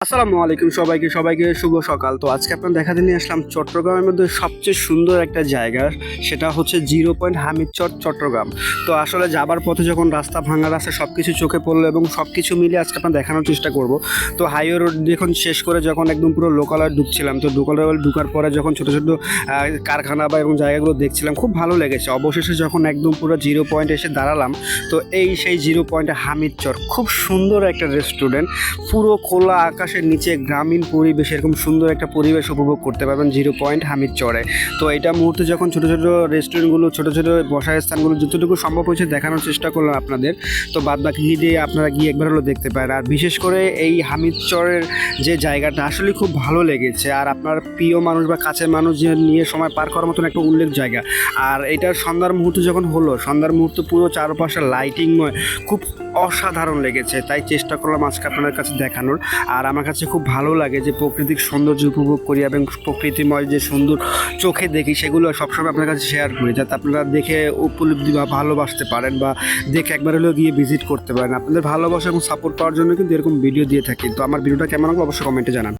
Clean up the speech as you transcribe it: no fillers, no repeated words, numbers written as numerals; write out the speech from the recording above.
আসসালামু আলাইকুম সবাইকে শুভ সকাল। তো আজকে আপনার দেখাতে নিয়ে আসলাম চট্টগ্রামের মধ্যে সবচেয়ে সুন্দর একটা জায়গা, সেটা হচ্ছে জিরো পয়েন্ট হামিদচর চট্টগ্রাম। তো আসলে যাবার পথে যখন রাস্তা ভাঙা রাস্তা সব কিছু চোখে পড়লো এবং সব কিছু মিলে আজকে আপনার দেখানোর চেষ্টা করব। তো হাইওয়ে রোড যখন শেষ করে যখন একদম পুরো লোকালয়ে ঢুকছিলাম, তো লোকালয়ে ঢুকার পরে যখন ছোটো ছোটো কারখানা বা এবং জায়গাগুলো দেখছিলাম, খুব ভালো লেগেছে। অবশেষে যখন একদম পুরো জিরো পয়েন্টে এসে দাঁড়ালাম, তো এই সেই জিরো পয়েন্টে হামিদচর, খুব সুন্দর একটা রেস্টুরেন্ট, পুরো খোলা আকাশের নিচে গ্রামীণ পরিবেশ, এরকম সুন্দর একটা পরিবেশ উপভোগ করতে পারবেন জিরো পয়েন্ট হামিদচরে। তো এটা মুহূর্তে যখন ছোটো ছোটো রেস্টুরেন্টগুলো, ছোটো ছোটো বসার স্থানগুলো যতটুকু সম্ভব হয়েছে দেখানোর চেষ্টা করলাম আপনাদের। তো বাদ বাকি দিয়ে আপনারা গিয়ে একবার হলো দেখতে পারেন। আর বিশেষ করে এই হামিদচরের যে জায়গাটা আসলে খুব ভালো লেগেছে, আর আপনার প্রিয় মানুষ বা কাছের মানুষ যে নিয়ে সময় পার করার মতন একটা উল্লেখ জায়গা। আর এটার সন্ধ্যার মুহূর্তে যখন হলো, সন্ধ্যার মুহূর্তে পুরো চারপাশে লাইটিংময়, খুব অসাধারণ লেগেছে। তাই চেষ্টা করলাম আজকে আপনাদের কাছে দেখানোর। আর আমার কাছে খুব ভালো লাগে যে প্রাকৃতিক সৌন্দর্য উপভোগ করি এবং প্রকৃতিময় যে সুন্দর চোখে দেখি, সেগুলো সবসময় আপনার কাছে শেয়ার করি, যাতে আপনারা দেখে উপলব্ধি বা ভালোবাসতে পারেন বা দেখে একবার হলেও গিয়ে ভিজিট করতে পারেন। আপনাদের ভালোবাসা এবং সাপোর্ট পাওয়ার জন্য কিন্তু এরকম ভিডিও দিয়ে থাকি। তো আমার ভিডিওটা কেমন লাগলো অবশ্যই কমেন্টে জানান।